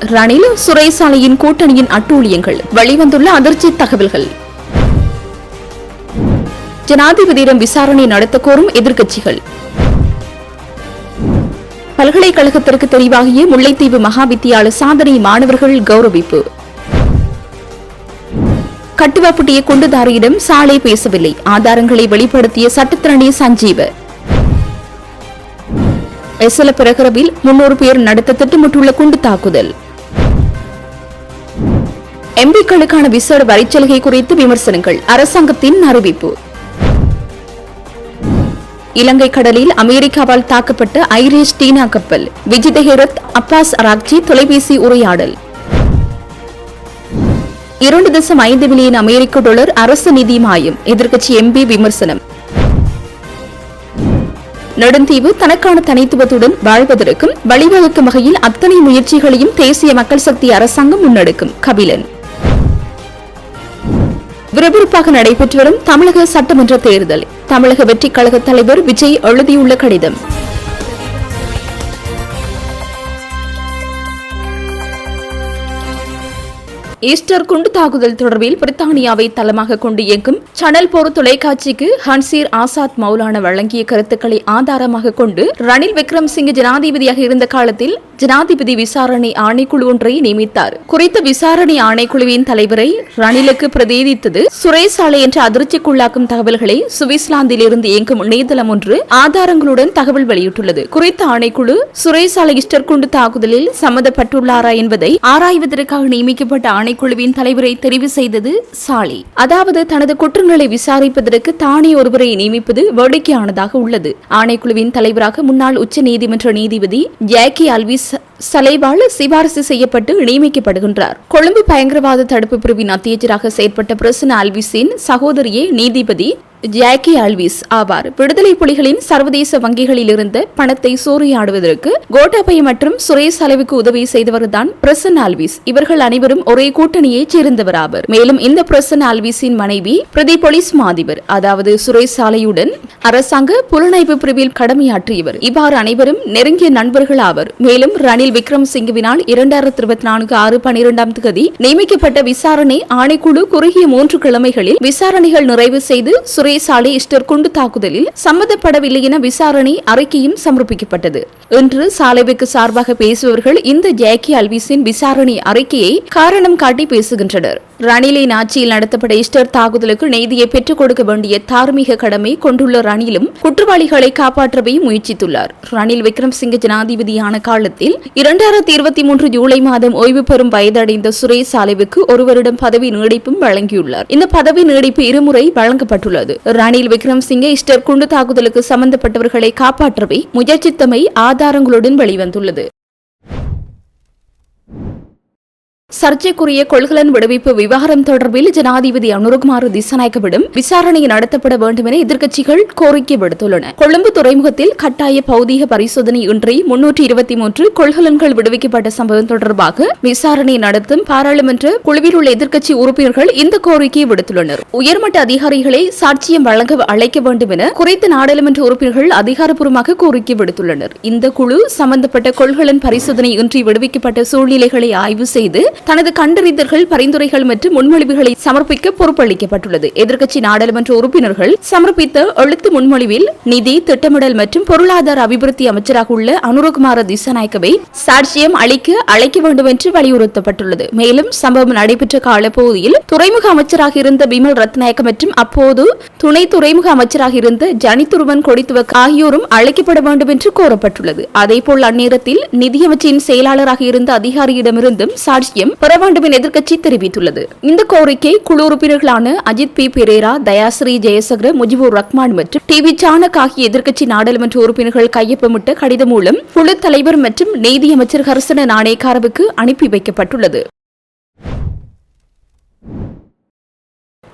ரணில் சுரேசாலையின் கூட்டணியின் அட்டூழியங்கள் வெளிவந்துள்ள அதிர்ச்சி தகவல்கள். ஜனாதிபதியிடம் விசாரணை நடத்த கோரும் எதிர்க்கட்சிகள். பல்கலைக்கழகத்திற்கு தெரிவாகிய முல்லைத்தீவு மகாவித்தியாலய சாதனை மாணவர்கள் கௌரவிப்பு. கட்டுவாப்புட்டிய குண்டுதாரியிடம் சாலை பேசவில்லை, ஆதாரங்களை வெளிப்படுத்திய சட்டத்திரணி சஞ்சீவ. எசல பிரகரவில் 300 பேர் நடத்த திட்டமிட்டுள்ள குண்டு தாக்குதல். எம்பிக்களுக்கான விசேட வரிச்சலுகை குறித்து விமர்சனங்கள், அரசாங்கத்தின் அறிவிப்பு. இலங்கை கடலில் அமெரிக்காவால் தாக்கப்பட்ட ஐரிஷ் டீனா கப்பல், விஜித ஹெரத் அப்பாஸ் அராக்சி தொலைபேசி உரையாடல். 2.5 மில்லியன் அமெரிக்க டாலர் அரசு நிதி மாயம், எதிர்க்கட்சி எம்பி விமர்சனம். நெடுந்தீவு தனக்கான தனித்துவத்துடன் வாழ்வதற்கும் வழிவகுக்கும் வகையில் அத்தனை முயற்சிகளையும் தேசிய மக்கள் சக்தி அரசாங்கம் முன்னெடுக்கும், கபிலன். விறுவிறுப்பாக நடைபெற்று வரும் தமிழக சட்டமன்ற தேர்தல், தமிழக வெற்றிக் கழக தலைவர் விஜய் எழுதியுள்ள கடிதம். ஈஸ்டர் குண்டு தாக்குதல் தொடர்பில் பிரித்தானியாவை தளமாக கொண்டு இயங்கும் சனல் போர் தொலைக்காட்சிக்கு ஹன்சீர் ஆசாத் மௌலானா வழங்கிய கருத்துக்களை ஆதாரமாக கொண்டு ரணில் விக்ரமசிங்கே ஜனாதிபதியாக இருந்த காலத்தில் ஜனாதிபதி விசாரணை ஆணைக்குழு ஒன்றை நியமித்தார். குறித்த விசாரணை ஆணைக்குழுவின் தலைவரை ரணிலுக்கு பிரதிநிதித்தது சுரேசாலை என்ற அதிர்ச்சிக்குள்ளாக்கும் தகவல்களை சுவிட்சர்லாந்தில் இருந்து இயங்கும் இணையதளம் ஒன்று ஆதாரங்களுடன் தகவல் வெளியிட்டுள்ளது. குறித்த ஆணைக்குழு சுரேசாலை ஈஸ்டர் குண்டு தாக்குதலில் சம்பந்தப்பட்டுள்ளாரா என்பதை ஆராய்வதற்காக நியமிக்கப்பட்ட ஆணைக்குழுவின் தலைவரை தெரிவு செய்தது சாலி. அதாவது தனது குற்றங்களை விசாரிப்பதற்கு தானே ஒருவரை நியமிப்பது வேடிக்கையானதாக உள்ளது. ஆணைக்குழுவின் தலைவராக முன்னாள் உச்ச நீதிமன்ற நீதிபதி ஜாக்கி அல்விஸ் சலைவால் சிபாரிசு செய்யப்பட்டு நியமிக்கப்படுகின்றார். கொழும்பு பயங்கரவாத தடுப்பு பிரிவின் அத்தியட்சராக செயற்பட்ட பிரசன்ன அல்விஸின் சகோதரியே நீதிபதி ஜாக்கி அல்விஸ் ஆவார். விடுதலை புலிகளின் சர்வதேச வங்கிகளில் இருந்த பணத்தை சூறையாடுவதற்கு கோட்டாபய மற்றும் சுரேஷ் அளவுக்கு உதவி செய்தவர்தான் பிரசன்ன அல்விஸ். இவர்கள் அனைவரும் ஒரே கூட்டணியைச் சேர்ந்தவராவர். மேலும் இந்த பிரசன்ன அல்விஸின் மனைவி பிரதி போலீஸ் மாதிபர், அதாவது சுரேஷ் சாலையுடன் அரசாங்க புலனாய்வு பிரிவில் கடமையாற்றியவர். இவ்வாறு அனைவரும் நெருங்கிய நண்பர்கள் ஆவர். மேலும் ரணில் விக்ரமசிங்கவினால் 2024 6/12 நியமிக்கப்பட்ட விசாரணை ஆணைக்குழு குறுகிய 3 கிழமைகளில் விசாரணைகள் நிறைவு செய்து சுரேசாலை ஈஸ்டர் குண்டு தாக்குதலில் சம்பந்தப்படவில்லை என விசாரணை அறிக்கையும் சமர்ப்பிக்கப்பட்டது. இன்று சாலைவுக்கு சார்பாக பேசுபவர்கள் இந்த ஜாக்கி அல்விஸின் விசாரணை அறிக்கையை காரணம் காட்டி பேசுகின்றனர். ரணிலின் ஆட்சியில் நடத்தப்பட்ட ஈஸ்டர் தாக்குதலுக்கு நீதியை பெற்றுக் கொடுக்க வேண்டிய தார்மீக கடமை கொண்டுள்ள ரணிலும் குற்றவாளிகளை காப்பாற்றவே முயற்சித்துள்ளார். ரணில் விக்ரமசிங்கே ஜனாதிபதியான காலத்தில் 2023 ஜூலை மாதம் ஓய்வு பெறும் வயதடைந்த சுரேஷ் சாலைவுக்கு 1 வருடம் பதவி நீடிப்பும் வழங்கியுள்ளார். இந்த பதவி நீடிப்பு 2 முறை வழங்கப்பட்டுள்ளது. ரணில் விக்ரமசிங்கே ஈஸ்டர் குண்டு தாக்குதலுக்கு சம்பந்தப்பட்டவர்களை காப்பாற்றவே முயற்சித்தமை ஆதாரங்களுடன் வெளிவந்துள்ளது. சர்ச்சைக்குரிய கொள்கலன் விடுவிப்பு விவகாரம் தொடர்பில் ஜனாதிபதி அனுரகுமார திசாநாயக்கவிடம் விசாரணை நடத்தப்பட வேண்டும் என எதிர்க்கட்சிகள் கோரிக்கை விடுத்துள்ளன. கொழும்பு துறைமுகத்தில் கட்டாய பௌதீக பரிசோதனை இன்றி 323 கொள்கலன்கள் விடுவிக்கப்பட்ட சம்பவம் தொடர்பாக விசாரணை நடத்தும் பாராளுமன்ற குழுவில் உள்ள எதிர்க்கட்சி உறுப்பினர்கள் இந்த கோரிக்கையை விடுத்துள்ளனர். உயர்மட்ட அதிகாரிகளை சாட்சியம் வழங்க அழைக்க வேண்டும் என குறித்த நாடாளுமன்ற உறுப்பினர்கள் அதிகாரப்பூர்வமாக கோரிக்கை விடுத்துள்ளனர். இந்த குழு சம்பந்தப்பட்ட கொள்கலன் பரிசோதனை இன்றி விடுவிக்கப்பட்ட சூழ்நிலைகளை ஆய்வு செய்து தனது கண்டறிதல்கள், பரிந்துரைகள் மற்றும் முன்மொழிவுகளை சமர்ப்பிக்க பொறுப்பளிக்கப்பட்டுள்ளது. எதிர்க்கட்சி நாடாளுமன்ற உறுப்பினர்கள் சமர்ப்பித்த எழுத்து முன்மொழிவில் நிதி, திட்டமிடல் மற்றும் பொருளாதார அபிவிருத்தி அமைச்சராக உள்ள அனுரகுமார திசாநாயக்கவை சாட்சியம் அழைக்க வேண்டும் என்று வலியுறுத்தப்பட்டுள்ளது. மேலும் சம்பவம் நடைபெற்ற காலப்பகுதியில் துறைமுக அமைச்சராக இருந்த பிமல் ரத்நாயக்க மற்றும் அப்போது துணை துறைமுக அமைச்சராக இருந்த ஜனிதுருவன் கொடித்துவக் ஆகியோரும் அழைக்கப்பட வேண்டும் என்று கோரப்பட்டுள்ளது. அதேபோல் அந்நேரத்தில் நிதியமைச்சின் செயலாளராக இருந்த அதிகாரியிடமிருந்தும் சாட்சியம் பெற வேண்டும் என எதிர்க்கட்சி தெரிவித்துள்ளது. இந்த கோரிக்கை குழு உறுப்பினர்களான அஜித் பி பெரேரா, தயாஸ்ரீ ஜெயசகர, முஜிபுர் ரஹ்மான் மற்றும் டிவி சானக் ஆகிய எதிர்க்கட்சி நாடாளுமன்ற உறுப்பினர்கள் கையொப்பமிட்ட கடிதம் மூலம் குழு தலைவர் மற்றும் நீதியமைச்சர் ஹர்சன நாணயக்காரவுக்கு அனுப்பி வைக்கப்பட்டுள்ளது.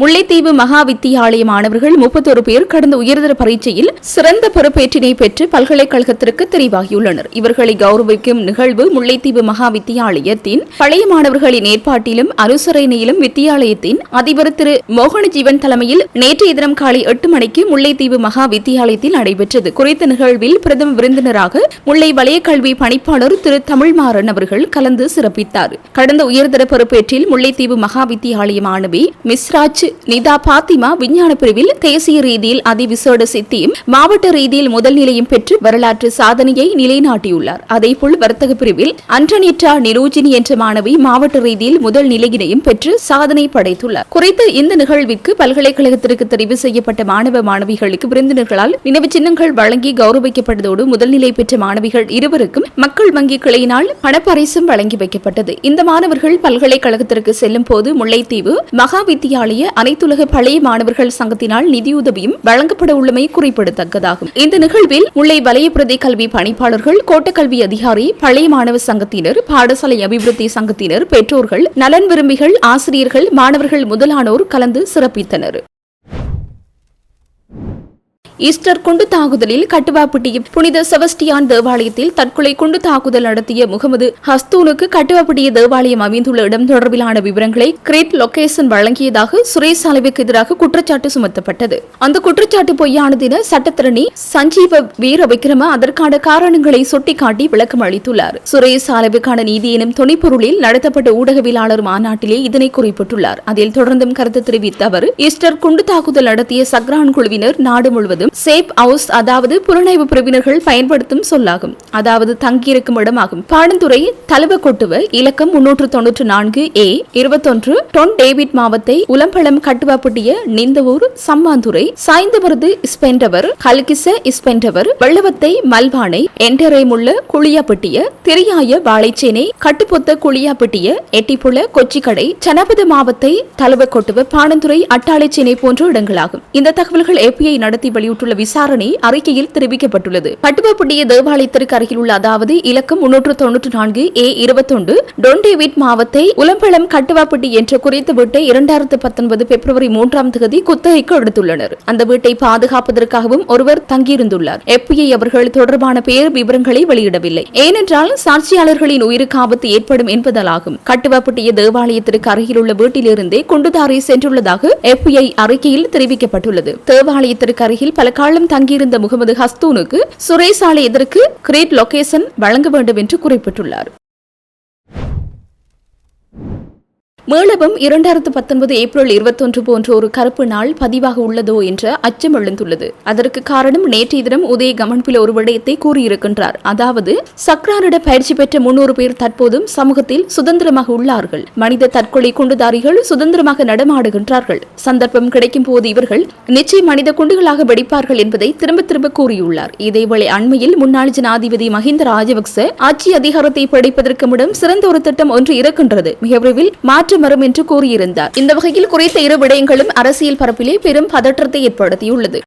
முல்லைத்தீவு மகா வித்தியாலய மாணவர்கள் 31 பேர் கடந்த உயர்தர பரீட்சையில் சிறந்த பொறுப்பேற்றினை பெற்று பல்கலைக்கழகத்திற்கு தெரிவாகியுள்ளனர். இவர்களை கௌரவிக்கும் நிகழ்வு முல்லைத்தீவு மகா வித்தியாலயத்தின் பழைய மாணவர்களின் ஏற்பாட்டிலும் அனுசரணையிலும் வித்தியாலயத்தின் அதிபர் திரு மோகனஜீவன் தலைமையில் நேற்றைய தினம் காலை 8 மணிக்கு முல்லைத்தீவு மகா வித்தியாலயத்தில் நடைபெற்றது. குறித்த நிகழ்வில் பிரதம விருந்தினராக முல்லை வலய கல்வி பணிப்பாளர் திரு தமிழ்மாறன் அவர்கள் கலந்து சிறப்பித்தார். கடந்த உயர்தர பொறுப்பேற்றில் முல்லைத்தீவு மகா வித்தியாலய மாணவி மிஸ்ராஜ் நிதா பாத்திமா விஞ்ஞான பிரிவில் தேசிய ரீதியில் அதிவிசேட சித்தியும் மாவட்ட ரீதியில் முதல் நிலையும் பெற்று வரலாற்று சாதனையை நிலைநாட்டியுள்ளார். அதேபோல் வர்த்தக பிரிவில் அன்றனிட்டா நிரோஜினி என்ற மாணவி மாவட்ட ரீதியில் முதல் நிலையினையும் பெற்று சாதனை படைத்துள்ளார். குறித்த இந்த நிகழ்விற்கு பல்கலைக்கழகத்திற்கு தெரிவு செய்யப்பட்ட மாணவ மாணவிகளுக்கு விருந்தினர்களால் நினைவு சின்னங்கள் வழங்கி கௌரவிக்கப்பட்டதோடு முதல் நிலை பெற்ற மாணவிகள் இருவருக்கும் மக்கள் வங்கி கிளையினால் பணப்பரிசும் வழங்கி வைக்கப்பட்டது. இந்த மாணவர்கள் பல்கலைக்கழகத்திற்கு செல்லும் போது முல்லைத்தீவு மகா வித்தியாலய அனைத்துலக பழைய மாணவர்கள் சங்கத்தினால் நிதியுதவியும் வழங்கப்பட உள்ளமை குறிப்பிடத்தக்கதாகும். இந்த நிகழ்வில் முல்லை வலய பிரதி கல்வி பணிப்பாளர்கள், கோட்டக்கல்வி அதிகாரி, பழைய மாணவ சங்கத்தினர், பாடசாலை அபிவிருத்தி சங்கத்தினர், பெற்றோர்கள், நலன் விரும்பிகள், ஆசிரியர்கள், மாணவர்கள் முதலானோர் கலந்து சிறப்பித்தனர். ஈஸ்டர் குண்டு தாக்குதலில் கட்டுவாப்பட்டி புனித செபஸ்டியான் தேவாலயத்தில் தற்கொலை குண்டு தாக்குதல் நடத்திய முகமது ஹஸ்தூனுக்கு கட்டுவாப்பட்டி தேவாலயம் அமைந்துள்ள இடம் தொடர்பிலான விவரங்களை கிரேட் லொகேஷன் வழங்கியதாக சுரேஷ் சாலைவுக்கு எதிராக குற்றச்சாட்டு சுமத்தப்பட்டது. அந்த குற்றச்சாட்டு பொய்யானது என சட்டத்திரணி சஞ்சீவ வீர விக்ரம அதற்கான காரணங்களை சுட்டிக்காட்டி விளக்கம் அளித்துள்ளார். சுரேஷ் சாலைவுக்கான நீதி எனும் துணைப்பொருளில் நடத்தப்பட்ட ஊடகவியலாளர் மாநாட்டிலே இதனை குறிப்பிட்டுள்ளார். அதில் தொடர்ந்தும் கருத்து தெரிவித்த அவர், ஈஸ்டர் குண்டு தாக்குதல் நடத்திய சக்ரான் குழுவினர் நாடு முழுவதும் சேப் ஹவுஸ், அதாவது புலனாய்வு பிரிவினர்கள் பயன்படுத்தும் சொல்லாகும். அதாவது தங்கியிருக்கும் இடமாகும். பாடந்துறை தலவக்கொட்டுவ இலக்கம் 394 A 21 டொன் டேவிட் மாவத்தை உலம்பளம் கட்டுவாப்பட்டிய நிந்தவூர் சம்மாந்துறை சாய்ந்தமருது ஸ்பெண்டவர் கல்கிச ஸ்பெண்டவர் வெள்ளவத்தை மல்வானை என்டரேமுள்ள குளியாப்பட்டிய திரியாய வாழைச்சேனை கட்டுப்பொத்த குளியாப்பட்டிய எட்டிப்புல கொச்சிக்கடை சனபத மாவத்தை தலவக்கொட்டுவ பாடந்துறை அட்டாளைச்சேனை போன்ற இடங்களாகும். இந்த தகவல்கள் ஏபிஐ நடத்தி வெளியிட்டுள்ள விசாரணை அறிக்கையில் தெரிவிக்கப்பட்டுள்ளது. கட்டுவாப்பட்டிய தேவாலயத்திற்கு அருகில் உள்ள, அதாவது இலக்கம் 394 A 21 டொன் டேவிட் மாவத்தை உலம்பளம் கட்டுவாப்பட்டி என்ற குறித்த வீட்டை 2019 பிப்ரவரி 3ஆம் தேதி குத்தகைக்கு எடுத்துள்ளனர். அந்த வீட்டை பாதுகாப்பதற்காகவும் ஒருவர் தங்கியிருந்துள்ளார். FBI அவர்கள் தொடர்பான பெயர் விவரங்களை வெளியிடவில்லை. ஏனென்றால் சாட்சியாளர்களின் உயிருக்கு ஆபத்து ஏற்படும் என்பதாலாகும். கட்டுவாப்பட்டிய தேவாலயத்திற்கு அருகில் உள்ள வீட்டிலிருந்தே குண்டுதாரி சென்றுள்ளதாக FBI அறிக்கையில் தெரிவிக்கப்பட்டுள்ளது. தேவாலயத்திற்கு அருகில் பல காலம் தங்கியிருந்த முகமது ஹஸ்தூனுக்கு சுரேஷ் சாலை எதற்கு கிரேட் லொகேஷன் வழங்க வேண்டும் என்று குறிப்பிட்டுள்ளார். மேளவும் 2019 ஏப்ரல் 21 போன்ற ஒரு கருப்பு நாள் பதிவாக உள்ளதோ என்ற அச்சம் எழுந்துள்ளது. அதற்கு காரணம் நேற்றைய தினம் உதய கமன்பில் ஒரு விடயத்தை கூறியிருக்கின்றார். அதாவது சக்ரானிட பயிற்சி பெற்ற 300 பேர் தற்போதும் சமூகத்தில் சுதந்திரமாக உள்ளார்கள். மனித தற்கொலை குண்டுதாரிகள் சுதந்திரமாக நடமாடுகின்றார்கள். சந்தர்ப்பம் கிடைக்கும் போது இவர்கள் நிச்சயம் மனித குண்டுகளாக வெடிப்பார்கள் என்பதை திரும்ப திரும்ப கூறியுள்ளார். இதேவேளை அண்மையில் முன்னாள் ஜனாதிபதி மஹிந்த ராஜபக்ச ஆட்சி அதிகாரத்தை படைப்பதற்கு முடம் சிறந்த ஒரு திட்டம் ஒன்று இருக்கின்றது, மிக விரைவில் மாற்றம் வரும் என்று கூறியிருந்தார். இந்த வகையில் குறித்த இரு விடயங்களும் அரசியல் பரப்பிலே பெரும் பதற்றத்தை ஏற்படுத்தியுள்ளது.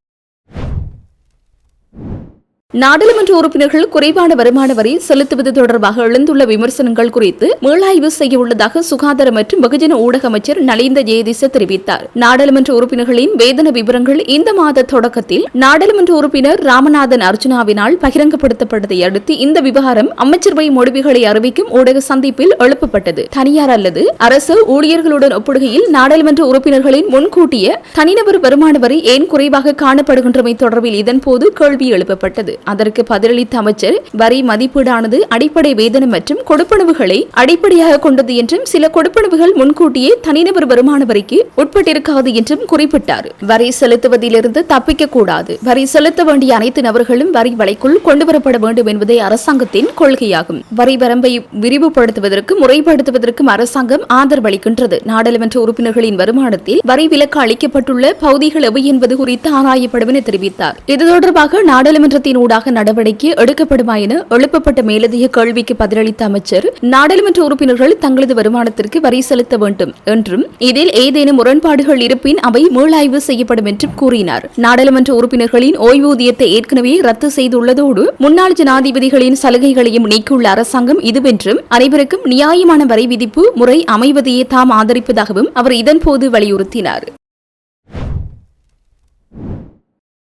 நாடாளுமன்ற உறுப்பினர்கள் குறைவான வருமான வரி செலுத்துவது தொடர்பாக எழுந்துள்ள விமர்சனங்கள் குறித்து மீளாய்வு செய்ய உள்ளதாக சுகாதார மற்றும் வெகுஜன ஊடக அமைச்சர் நலிந்த ஜெயதிச தெரிவித்தார். நாடாளுமன்ற உறுப்பினர்களின் வேதன விவரங்கள் இந்த மாத தொடக்கத்தில் நாடாளுமன்ற உறுப்பினர் ராமநாதன் அர்ஜுனாவினால் பகிரங்கப்படுத்தப்பட்டதை அடுத்து இந்த விவகாரம் அமைச்சரவை முடிவுகளை அறிவிக்கும் ஊடக சந்திப்பில் எழுப்பப்பட்டது. தனியார் அல்லது அரசு ஊழியர்களுடன் ஒப்பிடுகையில் நாடாளுமன்ற உறுப்பினர்களின் முன்கூட்டிய தனிநபர் வருமான வரி ஏன் குறைவாக காணப்படுகின்றமை தொடர்பில் இதன்போது கேள்வி எழுப்பப்பட்டது. அதற்கு பதிலளித்த அமைச்சர், வரி மதிப்பீடானது அடிப்படை வேதனம் மற்றும் கொடுப்பனவுகளை அடிப்படையாக கொண்டது என்றும் சில கொடுப்பனவுகள் முன்கூட்டியே தனிநபர் வருமான வரிக்கு உட்பட்டிருக்காது என்றும் குறிப்பிட்டார். வரி செலுத்துவதிலிருந்து தப்பிக்க கூடாது. வரி செலுத்த வேண்டிய அனைத்து நபர்களும் வரி வலைக்குள் கொண்டுவரப்பட வேண்டும் என்பதே அரசாங்கத்தின் கொள்கையாகும். வரி வரம்பை விரிவுபடுத்துவதற்கும் முறைப்படுத்துவதற்கும் அரசாங்கம் ஆதரவளிக்கின்றது. நாடாளுமன்ற உறுப்பினர்களின் வருமானத்தில் வரி விலக்கு அளிக்கப்பட்டுள்ள பகுதிகள் எவை என்பது குறித்து ஆராயப்படும் என தெரிவித்தார். இது தொடர்பாக நாடாளுமன்றத்தின் ஊடாக நடவடிக்கை எடுக்கப்படுமா என எழுப்பப்பட்ட மேலதிக கேள்விக்கு பதிலளித்த அமைச்சர், நாடாளுமன்ற உறுப்பினர்கள் தங்களது வருமானத்திற்கு வரி செலுத்த வேண்டும் என்றும் இதில் ஏதேனும் முரண்பாடுகள் இருப்பின் அவை மீளாய்வு செய்யப்படும் என்றும் கூறினார். நாடாளுமன்ற உறுப்பினர்களின் ஓய்வூதியத்தை ஏற்கனவே ரத்து செய்துள்ளதோடு முன்னாள் ஜனாதிபதிகளின் சலுகைகளையும் நீக்கியுள்ள அரசாங்கம் இதுவென்றும் அனைவருக்கும் நியாயமான வரி விதிப்பு முறை அமைவதையே தாம் ஆதரிப்பதாகவும் அவர் இதன்போது வலியுறுத்தினார்.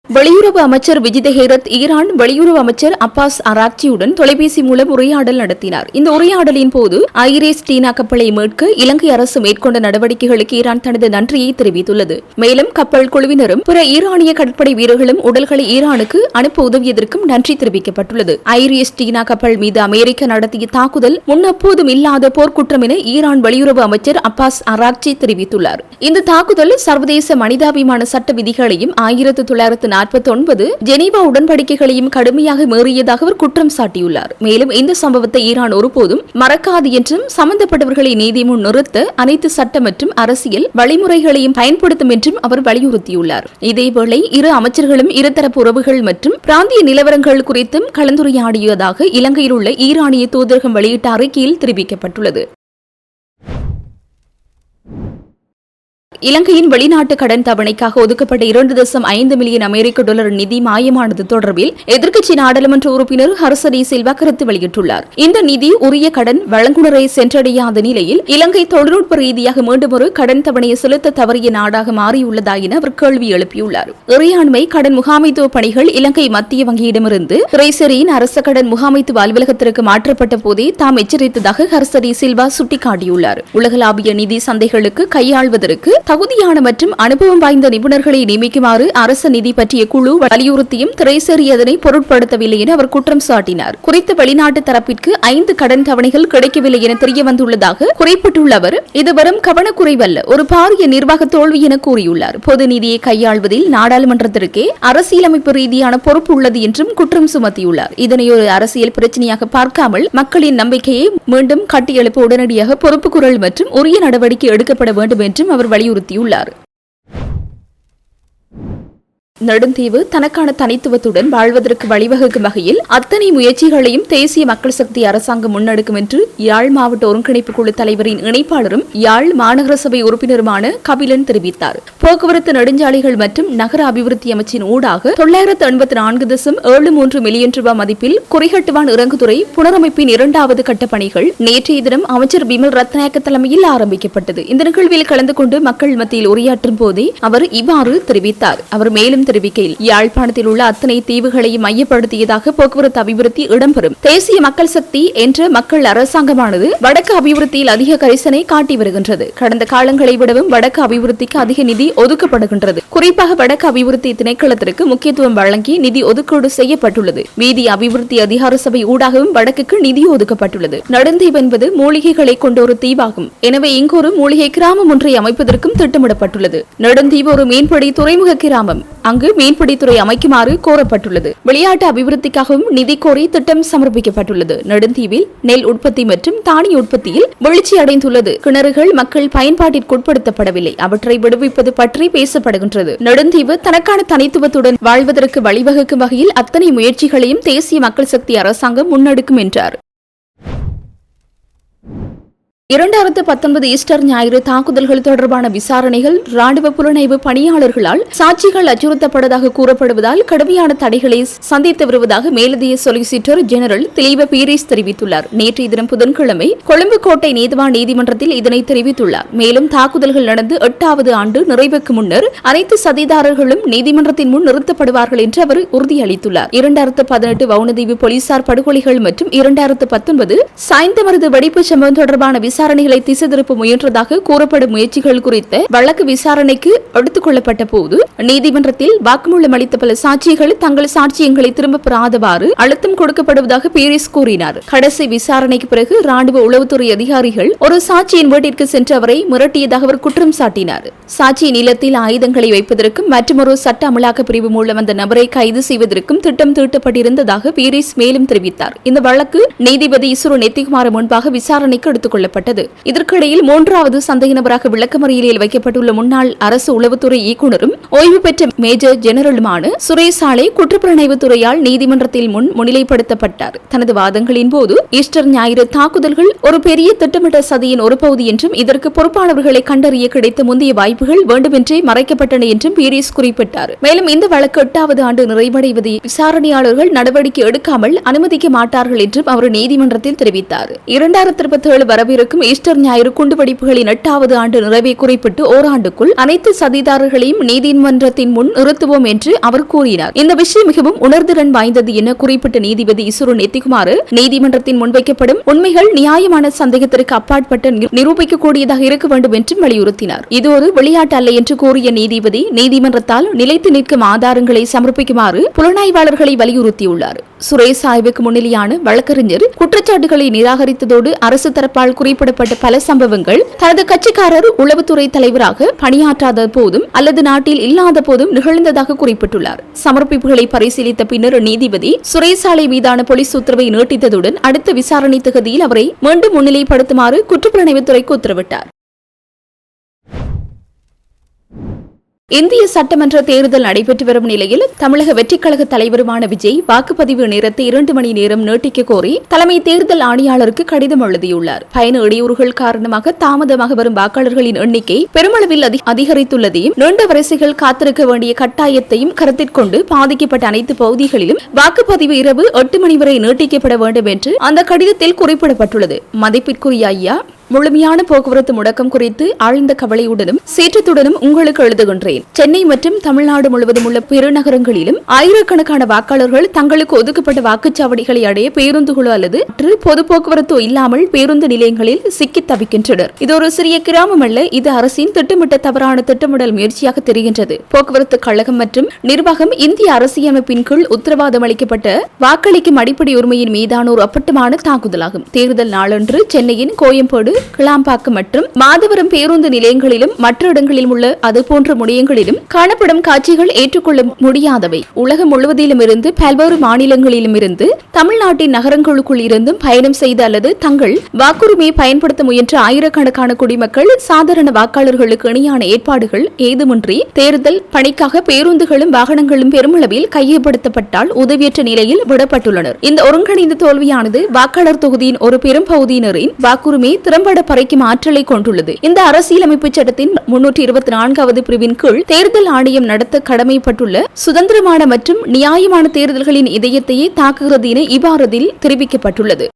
வெளியுறவு அமைச்சர் விஜித ஹேரத் ஈரான் வெளியுறவு அமைச்சர் அப்பாஸ் அராக்சியுடன் தொலைபேசி மூலம் உரையாடல் நடத்தினார். இந்த உரையாடலின் போது ஐரிஸ் டீனா கப்பலை மீட்க இலங்கை அரசு மேற்கொண்ட நடவடிக்கைகளுக்கு ஈரான் தனது நன்றியை தெரிவித்துள்ளது. மேலும் கப்பல் குழுவினரும் பிற ஈரானிய கடற்படை வீரர்களும் உடல்களை ஈரானுக்கு அனுப்ப உதவியதற்கும் நன்றி தெரிவிக்கப்பட்டுள்ளது. ஐரிஸ் டீனா கப்பல் மீது அமெரிக்கா நடத்திய தாக்குதல் முன்னெப்போதும் இல்லாத போர்க்குற்றம் என ஈரான் வெளியுறவு அமைச்சர் அப்பாஸ் அராக்சி தெரிவித்துள்ளார். இந்த தாக்குதல் சர்வதேச மனிதாபிமான சட்ட விதிகளையும் 1949 ஜெனீவா உடன்படிக்கைகளையும் கடுமையாக மீறியதாக அவர் குற்றம் சாட்டியுள்ளார். மேலும் இந்த சம்பவத்தை ஈரான் ஒருபோதும் மறக்காது என்றும் சம்பந்தப்பட்டவர்களை நீதி முன் நிறுத்த அனைத்து சட்ட மற்றும் அரசியல் வழிமுறைகளையும் பயன்படுத்தும் என்றும் அவர் வலியுறுத்தியுள்ளார். இதேவேளை இரு அமைச்சர்களும் இருதரப்பு உறவுகள் மற்றும் பிராந்திய நிலவரங்கள் குறித்தும் கலந்துரையாடியதாக இலங்கையில் உள்ள ஈரானிய தூதரகம் வெளியிட்ட அறிக்கையில் தெரிவிக்கப்பட்டுள்ளது. இலங்கையின் வெளிநாட்டு கடன் தவணைக்காக ஒதுக்கப்பட்ட 2.5 மில்லியன் அமெரிக்க டாலர் நிதி மாயமானது தொடர்பில் எதிர்க்கட்சி நாடாளுமன்ற உறுப்பினர் ஹர்சடி சில்வா கருத்து வெளியிட்டுள்ளார். இந்த நிதி உரிய கடன் வழங்குனரை சென்றடையாத நிலையில் இலங்கை தொழில்நுட்ப ரீதியாக மீண்டும் ஒரு கடன் தவணையை செலுத்த தவறிய நாடாக மாறியுள்ளதா என அவர் கேள்வி எழுப்பியுள்ளார். இறையாண்மை கடன் முகாமைத்துவ பணிகள் இலங்கை மத்திய வங்கியிடமிருந்து திரைசேரியின் அரச கடன் முகாமைத்துவ அலுவலகத்திற்கு மாற்றப்பட்ட போதே தாம் எச்சரித்ததாக ஹர்சடி சில்வா சுட்டிக்காட்டியுள்ளார். உலகளாவிய நிதி சந்தைகளுக்கு கையாள்வதற்கு தகுதியான மற்றும் அனுபவம் வாய்ந்த நிபுணர்களை நியமிக்குமாறு அரச நிதி பற்றிய குழு வலியுறுத்தியும் திரைசேரி அதனை பொருட்படுத்தவில்லை என அவர் குற்றம் சாட்டினார். குறித்த வெளிநாட்டு தரப்பிற்கு 5 கடன் தவணைகள் கிடைக்கவில்லை என தெரியவந்துள்ளதாக குறிப்பிட்டுள்ள அவர் இது வெறும் கவனக்குறைவல்ல, ஒரு பாரிய நிர்வாக தோல்வி என கூறியுள்ளார். பொது நிதியை கையாள்வதில் நாடாளுமன்றத்திற்கே அரசியலமைப்பு ரீதியான பொறுப்பு உள்ளது என்றும் குற்றம் சுமத்தியுள்ளார். இதனை ஒரு அரசியல் பிரச்சனையாக பார்க்காமல் மக்களின் நம்பிக்கையை மீண்டும் கட்டியெழுப்ப உடனடியாக பொறுப்பு குரல் மற்றும் உரிய நடவடிக்கை எடுக்கப்பட வேண்டும் என்றும் அவர் வலியுறுத்தியுள்ளார். நெடுந்தீவு தனக்கான தனித்துவத்துடன் வாழ்வதற்கு வழிவகுக்கும் வகையில் அத்தனை முயற்சிகளையும் தேசிய மக்கள் சக்தி அரசாங்கம் முன்னெடுக்கும் என்று யாழ் மாவட்ட ஒருங்கிணைப்பு குழு தலைவரின் இணைப்பாளரும் யாழ் மாநகர சபை உறுப்பினருமான கபிலன் தெரிவித்தார். போக்குவரத்து நெடுஞ்சாலைகள் மற்றும் நகர அபிவிருத்தி அமைச்சின் ஊடாக 984.73 மில்லியன் ரூபாய் மதிப்பில் குறிகட்டுவான் இறங்குதுறை புனரமைப்பின் 2வது கட்ட பணிகள் நேற்றைய தினம் அமைச்சர் பிமல் ரத்நாயக்க தலைமையில் ஆரம்பிக்கப்பட்டது. இந்த நிகழ்வில் கலந்து கொண்டு மக்கள் மத்தியில் உரையாற்றும் போதே அவர் இவ்வாறு தெரிவித்தார். அவர் மேலும் தெரிவிக்கையில் யாழ்ப்பாணத்தில் உள்ள அத்தனை தீவுகளையும் மையப்படுத்தியதாக போக்குவரத்து அபிவிருத்தி இடம்பெறும் தேசிய மக்கள் சக்தி என்ற மக்கள் அரசாங்கமானது வடக்கு அபிவிருத்தியில் அதிக கரிசனை காட்டி வருகின்றது. கடந்த காலங்களை விடவும் வடக்கு அபிவிருத்திக்கு அதிக நிதி ஒதுக்கப்படுகின்றது. குறிப்பாக வடக்கு அபிவிருத்தி திணைக்களத்திற்கு முக்கியத்துவம் வழங்கி நிதி ஒதுக்கீடு செய்யப்பட்டுள்ளது. வீதி அபிவிருத்தி அதிகார சபை ஊடாகவும் வடக்குக்கு நிதி ஒதுக்கப்பட்டுள்ளது. நெடுந்தீவு என்பது மூலிகைகளை கொண்ட ஒரு தீவாகும். எனவே இங்கு ஒரு மூலிகை கிராமம் ஒன்றை அமைப்பதற்கும் திட்டமிடப்பட்டுள்ளது. நெடுந்தீவு ஒரு மீன்பிடி துறைமுக கிராமம். அங்கு மீன்பிடித்துறை அமைக்குமாறு கோரப்பட்டுள்ளது. விளையாட்டு அபிவிருத்திக்காகவும் நிதி கோரி திட்டம் சமர்ப்பிக்கப்பட்டுள்ளது. நெடுந்தீவில் நெல் உற்பத்தி மற்றும் தானிய உற்பத்தியில் வீழ்ச்சி அடைந்துள்ளது. கிணறுகள் மக்கள் பயன்பாட்டிற்குட்படுத்தப்படவில்லை. அவற்றை விடுவிப்பது பற்றி பேசப்படுகின்றது. நெடுந்தீவு தனக்கான தனித்துவத்துடன் வாழ்வதற்கு வழிவகுக்கும் வகையில் அத்தனை முயற்சிகளையும் தேசிய மக்கள் சக்தி அரசாங்கம் முன்னெடுக்கும் என்றார். 2019 ஈஸ்டர் ஞாயிறு தாக்குதல்கள் தொடர்பான விசாரணைகள் ராணுவ புலனாய்வு பணியாளர்களால் சாட்சிகள் அச்சுறுத்தப்பட்டதாக கூறப்படுவதால் கடுமையான தடைகளை சந்தித்து வருவதாக மேலதிக சொலிசிட்டர் ஜெனரல் திலீப பீரிஸ் தெரிவித்துள்ளார். நேற்றைய தினம் புதன்கிழமை கொழும்பு கோட்டை நீதிவான் நீதிமன்றத்தில் இதனை தெரிவித்துள்ளார். மேலும் தாக்குதல்கள் நடந்து 8வது ஆண்டு நிறைவுக்கு முன்னர் அனைத்து சதிதாரர்களும் நீதிமன்றத்தின் முன் நிறுத்தப்படுவார்கள் என்று அவர் உறுதியளித்துள்ளார். 2018 வவுனதீவு போலீசார் படுகொலைகள் மற்றும் 2019 சாய்ந்தமருது வெடிப்பு சம்பவம் தொடர்பான விசாரணைகளை திசை திருப்ப முயன்றதாக கூறப்படும் முயற்சிகள் குறித்த வழக்கு விசாரணைக்கு எடுத்துக் கொள்ளப்பட்ட போது நீதிமன்றத்தில் வாக்குமூலம் அளித்த பல சாட்சிகள் தங்கள் சாட்சியங்களை திரும்ப பெறாதவாறு அழுத்தம் கொடுக்கப்படுவதாக பீரிஸ் கூறினார். கடைசி விசாரணைக்கு பிறகு ராணுவ உளவுத்துறை அதிகாரிகள் ஒரு சாட்சியின் வீட்டிற்கு சென்று அவரை மிரட்டியதாக அவர் குற்றம் சாட்டினார். சாட்சியின் இல்லத்தில் ஆயுதங்களை வைப்பதற்கும் மற்றொரு சட்ட அமலாக்க பிரிவு மூலம் அந்த நபரை கைது செய்வதற்கும் திட்டம் தீட்டப்பட்டிருந்ததாக பீரிஸ் மேலும் தெரிவித்தார். இந்த வழக்கு நீதிபதி இசுரு நெத்திகுமார முன்பாக விசாரணைக்கு எடுத்துக் கொள்ளப்பட்டது. இதற்கிடையில் 3வது சந்தேக நபராக விளக்கமறியலில் வைக்கப்பட்டுள்ள முன்னாள் அரசு உளவுத்துறை இயக்குநரும் ஓய்வு பெற்ற மேஜர் ஜெனரலுமான சுரேஷ் சாலை குற்றப்புலனாய்வு துறையால் நீதிமன்றத்தில் முன் முன்னிலைப்படுத்தப்பட்டார். தனது வாதங்களின் போது ஈஸ்டர் ஞாயிறு தாக்குதல்கள் ஒரு பெரிய திட்டமிட்ட சதியின் ஒரு பகுதி என்றும் இதற்கு பொறுப்பானவர்களை கண்டறிய கிடைத்த முந்தைய வாய்ப்புகள் வேண்டுமென்றே மறைக்கப்பட்டன என்றும் பீரிஸ் குறிப்பிட்டார். மேலும் இந்த வழக்கு 8வது ஆண்டு நிறைவடைவதை விசாரணையாளர்கள் நடவடிக்கை எடுக்காமல் அனுமதிக்க மாட்டார்கள் என்றும் அவர் நீதிமன்றத்தில் தெரிவித்தார். 2027 வரவிருக்கும் வரவிருக்கும் ஈஸ்டர் ஞாயிறு குண்டுவெடிப்புகளின் 8வது ஆண்டு நிறைவை குறிப்பிட்டு ஓராண்டுக்குள் அனைத்து சதிதாரர்களையும் நீதிமன்றத்தின் முன் நிறுத்துவோம் என்று அவர் கூறினார். இந்த விஷயம் மிகவும் உணர்திறன் வாய்ந்தது என குறிப்பிட்ட நீதிபதி இசுரு நெத்திகுமார் நீதிமன்றத்தின் முன்வைக்கப்படும் உண்மைகள் நியாயமான சந்தேகத்திற்கு அப்பாற்பட்டு நிரூபிக்கக்கூடியதாக இருக்க வேண்டும் என்றும் வலியுறுத்தினார். இது ஒரு விளையாட்டு அல்ல என்று கூறிய நீதிபதி நீதிமன்றத்தால் நிலைத்து நிற்கும் ஆதாரங்களை சமர்ப்பிக்குமாறு புலனாய்வாளர்களை வலியுறுத்தியுள்ளார். சுரேஷ் சாய்வுக்கு முன்னிலையான வழக்கறிஞர் குற்றச்சாட்டுகளை நிராகரித்ததோடு அரசு தரப்பால் குறிப்பிடப்பட்ட பல சம்பவங்கள் தனது கட்சிக்காரர் உளவுத்துறை தலைவராக பணியாற்றாத போதும் அல்லது நாட்டில் இல்லாத போதும் நிகழ்ந்ததாக குறிப்பிட்டுள்ளார். சமர்ப்பிப்புகளை பரிசீலித்த பின்னர் நீதிபதி சுரேசாலை மீதான போலீஸ் உத்தரவை நீட்டித்ததுடன் அடுத்த விசாரணை தொகுதியில் அவரை மீண்டும் முன்னிலைப்படுத்துமாறு குற்றப்புலனாய்வுத்துறைக்கு உத்தரவிட்டார். இந்திய சட்டமன்ற தேர்தல் நடைபெற்று வரும் நிலையில் தமிழக வெற்றிக் கழக தலைவருமான விஜய் வாக்குப்பதிவு நேரத்தை 2 மணி நேரம் நீட்டிக்க கோரி தலைமை தேர்தல் ஆணையாளருக்கு கடிதம் எழுதியுள்ளார். பயண இடையூறுகள் காரணமாக தாமதமாக வரும் வாக்காளர்களின் எண்ணிக்கை பெருமளவில் அதிகரித்துள்ளதையும் நீண்ட வரிசைகள் காத்திருக்க வேண்டிய கட்டாயத்தையும் கருத்திற்கொண்டு பாதிக்கப்பட்ட அனைத்து பகுதிகளிலும் வாக்குப்பதிவு இரவு 8 மணி வரை நீட்டிக்கப்பட வேண்டும் என்று அந்த கடிதத்தில் குறிப்பிடப்பட்டுள்ளது. மதிப்பிற்குரிய ஐயா, முழுமையான போக்குவரத்து முடக்கம் குறித்து ஆழ்ந்த கவலையுடனும் சீற்றத்துடனும் உங்களுக்கு எழுதுகின்றேன். சென்னை மற்றும் தமிழ்நாடு முழுவதும் உள்ள பெருநகரங்களிலும் ஆயிரக்கணக்கான வாக்காளர்கள் தங்களுக்கு ஒதுக்கப்பட்ட வாக்குச்சாவடிகளை அடைய பேருந்துகளோ அல்லது பொது போக்குவரத்தோ இல்லாமல் பேருந்து நிலையங்களில் சிக்கி தவிக்கின்றனர். இது ஒரு சிறிய கிராமம் அல்ல, இது அரசின் திட்டமிட்ட தவறான திட்டமிடல் முயற்சியாக தெரிகின்றது. போக்குவரத்து கழகம் மற்றும் நிர்வாகம் இந்திய அரசியலமைப்பின் கீழ் உத்தரவாதம் அளிக்கப்பட்ட வாக்களிக்கும் அடிப்படை உரிமையின் மீதான ஒரு அப்பட்டமான தாக்குதலாகும். தேர்தல் நாளன்று சென்னையின் கோயம்பேடு, கிளாம்பாக்கம் மற்றும் மாதவரம் பேருந்து நிலையங்களிலும் மற்ற இடங்களிலும் உள்ள அதுபோன்ற முனையங்களிலும் காணப்படும் காட்சிகள் ஏற்றுக்கொள்ள முடியாதவை. உலகம் முழுவதிலும் இருந்து பல்வேறு மாநிலங்களிலும் இருந்து தமிழ்நாட்டின் நகரங்களுக்குள் இருந்தும் பயணம் செய்த அல்லது தங்கள் வாக்குரிமையை பயன்படுத்த முயன்ற ஆயிரக்கணக்கான குடிமக்கள் சாதாரண வாக்காளர்களுக்கு இணையான ஏற்பாடுகள் ஏதுமின்றி தேர்தல் பணிக்காக பேருந்துகளும் வாகனங்களும் பெருமளவில் கையகப்படுத்தப்பட்டால் உதவியற்ற நிலையில் விடப்பட்டுள்ளனர். இந்த ஒருங்கிணைந்த தோல்வியானது வாக்காளர் தொகுதியின் ஒரு பெரும் பகுதியினரின் வாக்குரிமையை திறம்பட பறைக்கும் ஆற்றலை கொண்டுள்ளது. இந்த அரசியலமைப்பு சட்டத்தின் 324வது பிரிவின் கீழ் தேர்தல் ஆணையம் நடத்த கடமைப்பட்டுள்ள சுதந்திரமான மற்றும் நியாயமான தேர்தல்களின் இதயத்தையே தாக்குகிறது என இவ்வாறதில் தெரிவிக்கப்பட்டுள்ளது.